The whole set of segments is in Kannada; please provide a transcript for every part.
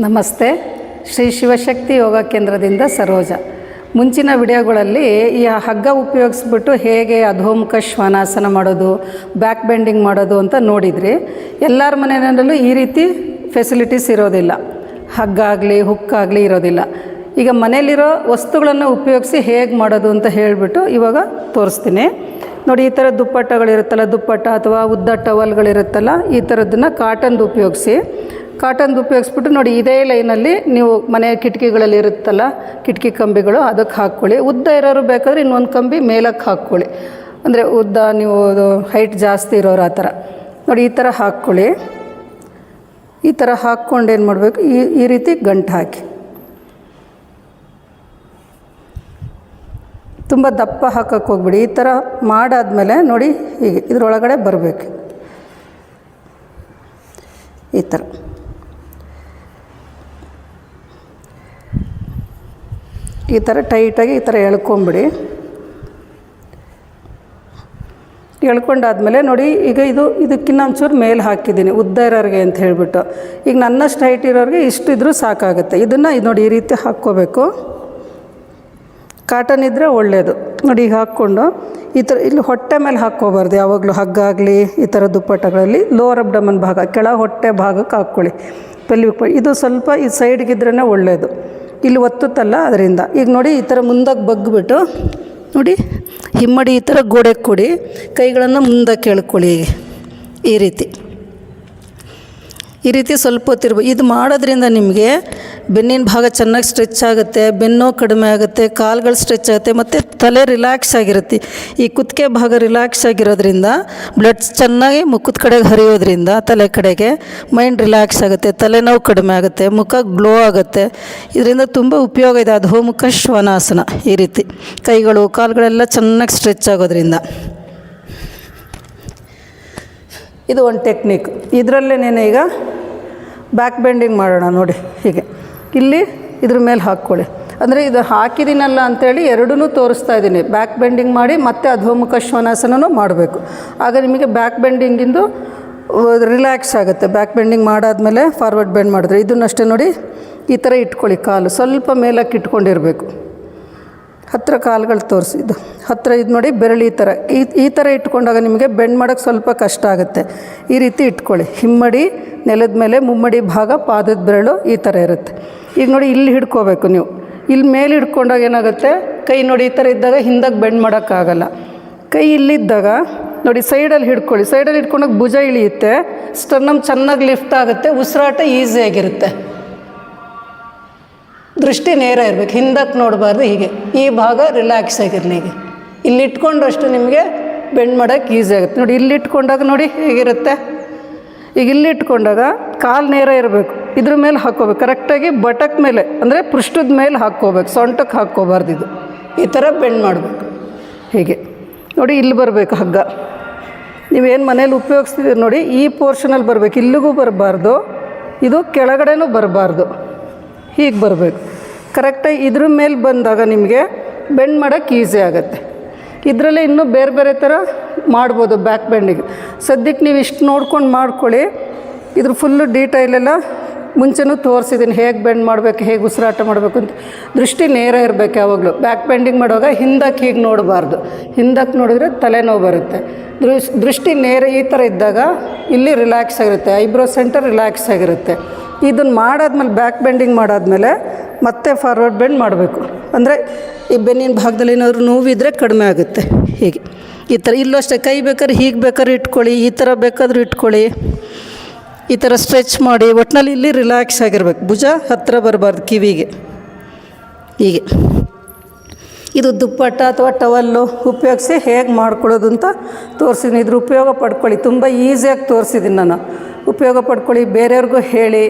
ನಮಸ್ತೆ. ಶ್ರೀ ಶಿವಶಕ್ತಿ ಯೋಗ ಕೇಂದ್ರದಿಂದ ಸರೋಜ. ಮುಂಚಿನ ವಿಡಿಯೋಗಳಲ್ಲಿ ಈ ಹಗ್ಗ ಉಪಯೋಗಿಸ್ಬಿಟ್ಟು ಹೇಗೆ ಅಧೋಮುಖ ಶ್ವಾನಾಸನ ಮಾಡೋದು, ಬ್ಯಾಕ್ ಬೆಂಡಿಂಗ್ ಮಾಡೋದು ಅಂತ ನೋಡಿದ್ರಿ. ಎಲ್ಲರ ಮನೆಯಲ್ಲೂ ಈ ರೀತಿ ಫೆಸಿಲಿಟೀಸ್ ಇರೋದಿಲ್ಲ, ಹಗ್ಗ ಆಗಲಿ ಹುಕ್ಕಾಗಲಿ ಇರೋದಿಲ್ಲ. ಈಗ ಮನೇಲಿರೋ ವಸ್ತುಗಳನ್ನು ಉಪಯೋಗಿಸಿ ಹೇಗೆ ಮಾಡೋದು ಅಂತ ಹೇಳಿಬಿಟ್ಟು ಇವಾಗ ತೋರಿಸ್ತೀನಿ. ನೋಡಿ, ಈ ಥರ ದುಪ್ಪಟ್ಟಗಳಿರುತ್ತಲ್ಲ, ದುಪ್ಪಟ್ಟ ಅಥವಾ ಉದ್ದ ಟವಲ್ಗಳಿರುತ್ತಲ್ಲ, ಈ ಥರದ್ದನ್ನು ಕಾಟನ್ದು ಉಪಯೋಗಿಸ್ಬಿಟ್ಟು ನೋಡಿ, ಇದೇ ಲೈನಲ್ಲಿ ನೀವು ಮನೆ ಕಿಟಕಿಗಳಲ್ಲಿ ಇರುತ್ತಲ್ಲ, ಕಿಟಕಿ ಕಂಬಿಗಳು ಅದಕ್ಕೆ ಹಾಕ್ಕೊಳ್ಳಿ. ಉದ್ದ ಇರೋರು ಬೇಕಾದರೆ ಇನ್ನೊಂದು ಕಂಬಿ ಮೇಲಕ್ಕೆ ಹಾಕ್ಕೊಳ್ಳಿ. ಅಂದರೆ ಉದ್ದ ನೀವು ಹೈಟ್ ಜಾಸ್ತಿ ಇರೋರು ಆ ಥರ ನೋಡಿ, ಈ ಥರ ಹಾಕ್ಕೊಳ್ಳಿ. ಈ ಥರ ಹಾಕ್ಕೊಂಡು ಏನು ಮಾಡಬೇಕು, ಈ ರೀತಿ ಗಂಟು ಹಾಕಿ. ತುಂಬ ದಪ್ಪ ಹಾಕಕ್ಕೆ ಹೋಗ್ಬಿಡಿ. ಈ ಥರ ಮಾಡಾದಮೇಲೆ ನೋಡಿ, ಹೀಗೆ ಇದರೊಳಗಡೆ ಬರಬೇಕು. ಈ ಥರ ಟೈಟಾಗಿ ಈ ಥರ ಎಳ್ಕೊಂಬಿಡಿ. ಎಳ್ಕೊಂಡಾದ್ಮೇಲೆ ನೋಡಿ, ಈಗ ಇದಕ್ಕಿಂತ ಒಂಚೂರು ಮೇಲೆ ಹಾಕಿದ್ದೀನಿ ಉದ್ದ ಇರೋರಿಗೆ ಅಂತ ಹೇಳಿಬಿಟ್ಟು. ಈಗ ನನ್ನಷ್ಟು ಹೈಟ್ ಇರೋರಿಗೆ ಇಷ್ಟಿದ್ರೂ ಸಾಕಾಗುತ್ತೆ. ಇದನ್ನು ನೋಡಿ, ಈ ರೀತಿ ಹಾಕ್ಕೋಬೇಕು. ಕಾಟನ್ ಇದ್ದರೆ ಒಳ್ಳೆಯದು. ನೋಡಿ, ಈಗ ಹಾಕ್ಕೊಂಡು ಈ ಥರ ಇಲ್ಲಿ ಹೊಟ್ಟೆ ಮೇಲೆ ಹಾಕ್ಕೋಬಾರ್ದು ಯಾವಾಗಲೂ. ಹಗ್ಗ ಆಗಲಿ ಈ ಥರ ದುಪ್ಪಟ್ಟಗಳಲ್ಲಿ ಲೋವರ್ ಅಬ್ಡಮನ್ ಭಾಗ, ಕೆಳ ಹೊಟ್ಟೆ ಭಾಗಕ್ಕೆ ಹಾಕ್ಕೊಳ್ಳಿ. ಪೆಲ್ವಿಕ್ ಇದು ಸ್ವಲ್ಪ ಈ ಸೈಡ್ಗಿದ್ರೇ ಒಳ್ಳೆಯದು. ಇಲ್ಲಿ ಒತ್ತುತ್ತಲ್ಲ ಅದರಿಂದ. ಈಗ ನೋಡಿ, ಈ ಥರ ಮುಂದಕ್ಕೆ ಬಗ್ಗಿಬಿಟ್ಟು ನೋಡಿ, ಹಿಮ್ಮಡಿ ಈ ಥರ ಗೋಡೆಗೆ ಕೊಡಿ. ಕೈಗಳನ್ನು ಮುಂದಕ್ಕೆ ಎಳ್ಕೊಳ್ಳಿ. ಈ ರೀತಿ ಸ್ವಲ್ಪ ಹೊತ್ತಿರ್ಬೋದು. ಇದು ಮಾಡೋದ್ರಿಂದ ನಿಮಗೆ ಬೆನ್ನಿನ ಭಾಗ ಚೆನ್ನಾಗಿ ಸ್ಟ್ರೆಚ್ ಆಗುತ್ತೆ, ಬೆನ್ನು ಕಡಿಮೆ ಆಗುತ್ತೆ, ಕಾಲುಗಳು ಸ್ಟ್ರೆಚ್ ಆಗುತ್ತೆ, ಮತ್ತು ತಲೆ ರಿಲ್ಯಾಕ್ಸ್ ಆಗಿರುತ್ತೆ. ಈ ಕುತ್ತಿಗೆ ಭಾಗ ರಿಲ್ಯಾಕ್ಸ್ ಆಗಿರೋದ್ರಿಂದ ಬ್ಲಡ್ ಚೆನ್ನಾಗಿ ಮುಖದ ಕಡೆಗೆ ಹರಿಯೋದ್ರಿಂದ ತಲೆ ಕಡೆಗೆ ಮೈಂಡ್ ರಿಲ್ಯಾಕ್ಸ್ ಆಗುತ್ತೆ, ತಲೆನೋವು ಕಡಿಮೆ ಆಗುತ್ತೆ, ಮುಖ ಗ್ಲೋ ಆಗುತ್ತೆ. ಇದರಿಂದ ತುಂಬ ಉಪಯೋಗ ಇದೆ ಅಧೋಮುಖ ಶ್ವಾನಾಸನ. ಈ ರೀತಿ ಕೈಗಳು ಕಾಲುಗಳೆಲ್ಲ ಚೆನ್ನಾಗಿ ಸ್ಟ್ರೆಚ್ ಆಗೋದ್ರಿಂದ ಇದು ಒಂದು ಟೆಕ್ನಿಕ್. ಇದರಲ್ಲೇನೇನೆ ಈಗ ಬ್ಯಾಕ್ ಬೆಂಡಿಂಗ್ ಮಾಡೋಣ. ನೋಡಿ, ಹೀಗೆ ಇಲ್ಲಿ ಇದ್ರ ಮೇಲೆ ಹಾಕ್ಕೊಳ್ಳಿ. ಅಂದರೆ ಇದು ಹಾಕಿದ್ದೀನಲ್ಲ ಅಂಥೇಳಿ ಎರಡೂ ತೋರಿಸ್ತಾ ಇದ್ದೀನಿ. ಬ್ಯಾಕ್ ಬೆಂಡಿಂಗ್ ಮಾಡಿ ಮತ್ತು ಅಧೋಮುಖ ಶ್ವಾನಾಸನೂ ಮಾಡಬೇಕು. ಆಗ ನಿಮಗೆ ಬ್ಯಾಕ್ ಬೆಂಡಿಂಗಿಂದು ರಿಲ್ಯಾಕ್ಸ್ ಆಗುತ್ತೆ. ಬ್ಯಾಕ್ ಬೆಂಡಿಂಗ್ ಮಾಡಾದಮೇಲೆ ಫಾರ್ವರ್ಡ್ ಬೆಂಡ್ ಮಾಡಿದ್ರೆ ಇದನ್ನಷ್ಟೇ ನೋಡಿ, ಈ ಥರ ಇಟ್ಕೊಳ್ಳಿ. ಕಾಲು ಸ್ವಲ್ಪ ಮೇಲಕ್ಕೆ ಇಟ್ಕೊಂಡಿರಬೇಕು. ಹತ್ತಿರ ಕಾಲುಗಳು ತೋರಿಸಿ, ಇದು ಹತ್ತಿರ ಇದು ನೋಡಿ, ಬೆರಳು ಈ ಥರ ಇಟ್ಕೊಂಡಾಗ ನಿಮಗೆ ಬೆಂಡ್ ಮಾಡೋಕ್ಕೆ ಸ್ವಲ್ಪ ಕಷ್ಟ ಆಗುತ್ತೆ. ಈ ರೀತಿ ಇಟ್ಕೊಳ್ಳಿ. ಹಿಮ್ಮಡಿ ನೆಲದ ಮೇಲೆ, ಮುಮ್ಮಡಿ ಭಾಗ ಪಾದದ ಬೆರಳು ಈ ಥರ ಇರುತ್ತೆ. ಈಗ ನೋಡಿ, ಇಲ್ಲಿ ಹಿಡ್ಕೋಬೇಕು ನೀವು. ಇಲ್ಲಿ ಮೇಲೆ ಹಿಡ್ಕೊಂಡಾಗ ಏನಾಗುತ್ತೆ, ಕೈ ನೋಡಿ ಈ ಥರ ಇದ್ದಾಗ ಹಿಂದಕ್ಕೆ ಬೆಂಡ್ ಮಾಡೋಕ್ಕಾಗಲ್ಲ. ಕೈ ಇಲ್ಲಿದ್ದಾಗ ನೋಡಿ, ಸೈಡಲ್ಲಿ ಹಿಡ್ಕೊಳ್ಳಿ. ಸೈಡಲ್ಲಿ ಹಿಡ್ಕೊಂಡಾಗ ಭುಜ ಇಳಿಯುತ್ತೆ, ಸ್ಟರ್ನಮ್ ಚೆನ್ನಾಗಿ ಲಿಫ್ಟ್ ಆಗುತ್ತೆ, ಉಸಿರಾಟ ಈಸಿಯಾಗಿರುತ್ತೆ. ದೃಷ್ಟಿ ನೇರ ಇರಬೇಕು, ಹಿಂದಕ್ಕೆ ನೋಡಬಾರ್ದು. ಹೀಗೆ ಈ ಭಾಗ ರಿಲ್ಯಾಕ್ಸ್ ಆಗಿರಲಿ. ಹೀಗೆ ಇಲ್ಲಿ ಇಟ್ಕೊಂಡಷ್ಟು ನಿಮಗೆ ಬೆಂಡ್ ಮಾಡೋಕ್ಕೆ ಈಸಿ ಆಗುತ್ತೆ. ನೋಡಿ, ಇಲ್ಲಿ ಇಟ್ಕೊಂಡಾಗ ನೋಡಿ ಹೇಗಿರುತ್ತೆ. ಈಗ ಇಲ್ಲಿ ಇಟ್ಕೊಂಡಾಗ ಕಾಲು ನೇರ ಇರಬೇಕು, ಇದ್ರ ಮೇಲೆ ಹಾಕ್ಕೋಬೇಕು. ಕರೆಕ್ಟಾಗಿ ಬಟಕ್ ಮೇಲೆ, ಅಂದರೆ ಪೃಷ್ಠದ ಮೇಲೆ ಹಾಕ್ಕೋಬೇಕು, ಸೊಂಟಕ್ಕೆ ಹಾಕ್ಕೋಬಾರ್ದು. ಇದು ಈ ಥರ ಬೆಂಡ್ ಮಾಡಬೇಕು. ಹೀಗೆ ನೋಡಿ, ಇಲ್ಲಿ ಬರಬೇಕು ಹಗ್ಗ. ನೀವೇನು ಮನೇಲಿ ಉಪಯೋಗಿಸ್ತಿದ್ದೀರಿ ನೋಡಿ, ಈ ಪೋರ್ಷನಲ್ಲಿ ಬರಬೇಕು. ಇಲ್ಲಿಗೂ ಬರಬಾರ್ದು, ಇದು ಕೆಳಗಡೆನೂ ಬರಬಾರ್ದು. ಹೀಗೆ ಬರಬೇಕು. ಕರೆಕ್ಟಾಗಿ ಇದ್ರ ಮೇಲೆ ಬಂದಾಗ ನಿಮಗೆ ಬೆಂಡ್ ಮಾಡೋಕ್ಕೆ ಈಸಿ ಆಗುತ್ತೆ. ಇದರಲ್ಲೇ ಇನ್ನೂ ಬೇರೆ ಬೇರೆ ಥರ ಮಾಡ್ಬೋದು ಬ್ಯಾಕ್ ಬೆಂಡಿಗೆ. ಸದ್ಯಕ್ಕೆ ನೀವು ಇಷ್ಟು ನೋಡ್ಕೊಂಡು ಮಾಡ್ಕೊಳ್ಳಿ. ಇದ್ರ ಫುಲ್ಲು ಡೀಟೈಲೆಲ್ಲ ಮುಂಚೆನೂ ತೋರಿಸಿದ್ದೀನಿ, ಹೇಗೆ ಬೆಂಡ್ ಮಾಡಬೇಕು, ಹೇಗೆ ಉಸಿರಾಟ ಮಾಡಬೇಕು ಅಂತ. ದೃಷ್ಟಿ ನೇರ ಇರಬೇಕು ಯಾವಾಗಲೂ. ಬ್ಯಾಕ್ ಬೆಂಡಿಂಗ್ ಮಾಡುವಾಗ ಹಿಂದಕ್ಕೆ ಹೀಗೆ ನೋಡಬಾರ್ದು. ಹಿಂದಕ್ಕೆ ನೋಡಿದ್ರೆ ತಲೆನೋವು ಬರುತ್ತೆ. ದೃಷ್ಟಿ ನೇರ ಈ ಥರ ಇದ್ದಾಗ ಇಲ್ಲಿ ರಿಲ್ಯಾಕ್ಸ್ ಆಗಿರುತ್ತೆ, ಐಬ್ರೋ ಸೆಂಟರ್ ರಿಲ್ಯಾಕ್ಸ್ ಆಗಿರುತ್ತೆ. ಇದನ್ನು ಮಾಡಾದ್ಮೇಲೆ, ಬ್ಯಾಕ್ ಬೆಂಡಿಂಗ್ ಮಾಡಾದಮೇಲೆ ಮತ್ತೆ ಫಾರ್ವರ್ಡ್ ಬೆಂಡ್ ಮಾಡಬೇಕು. ಅಂದರೆ ಈ ಬೆನ್ನಿನ ಭಾಗದಲ್ಲಿ ಏನಾದರೂ ನೋವಿದ್ದರೆ ಕಡಿಮೆ ಆಗುತ್ತೆ. ಹೀಗೆ ಈ ಥರ. ಇಲ್ಲೂ ಅಷ್ಟೇ, ಕೈ ಬೇಕಾದ್ರೆ ಹೀಗೆ ಬೇಕಾದ್ರೆ ಇಟ್ಕೊಳ್ಳಿ, ಈ ಥರ ಬೇಕಾದರೂ ಇಟ್ಕೊಳ್ಳಿ. ಈ ಥರ ಸ್ಟ್ರೆಚ್ ಮಾಡಿ. ಒಟ್ಟಿನಲ್ಲಿ ಇಲ್ಲಿ ರಿಲ್ಯಾಕ್ಸ್ ಆಗಿರ್ಬೇಕು. ಭುಜ ಹತ್ತಿರ ಬರಬಾರ್ದು ಕಿವಿಗೆ. ಹೀಗೆ ಇದು ದುಪ್ಪಟ್ಟ ಅಥವಾ ಟವಲ್ಲು ಉಪಯೋಗಿಸಿ ಹೇಗೆ ಮಾಡ್ಕೊಳ್ಳೋದು ಅಂತ ತೋರಿಸಿದ್ದೀನಿ. ಇದ್ರ ಉಪಯೋಗ ಪಡ್ಕೊಳ್ಳಿ. ತುಂಬ ಈಸಿಯಾಗಿ ತೋರಿಸಿದ್ದೀನಿ ನಾನು. ಉಪಯೋಗ ಪಡ್ಕೊಳ್ಳಿ. ಬೇರೆಯವ್ರಿಗೂ ಹೇಳಿ,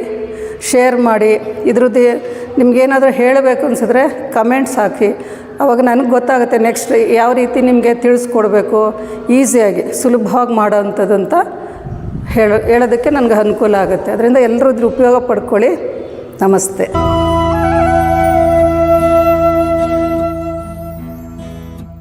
ಶೇರ್ ಮಾಡಿ. ಇದ್ರದ್ದು ನಿಮಗೇನಾದರೂ ಹೇಳಬೇಕು ಅನಿಸಿದ್ರೆ ಕಮೆಂಟ್ಸ್ ಹಾಕಿ. ಆವಾಗ ನನಗೆ ಗೊತ್ತಾಗುತ್ತೆ ನೆಕ್ಸ್ಟ್ ಯಾವ ರೀತಿ ನಿಮಗೆ ತಿಳಿಸ್ಕೊಡ್ಬೇಕು, ಈಸಿಯಾಗಿ ಸುಲಭವಾಗಿ ಮಾಡೋ ಅಂಥದ್ದು ಅಂತ ಹೇಳೋದಕ್ಕೆ ನನಗೆ ಅನುಕೂಲ ಆಗುತ್ತೆ. ಅದರಿಂದ ಎಲ್ಲರೂ ಇದ್ರ ಉಪಯೋಗ ಪಡ್ಕೊಳ್ಳಿ. ನಮಸ್ತೆ.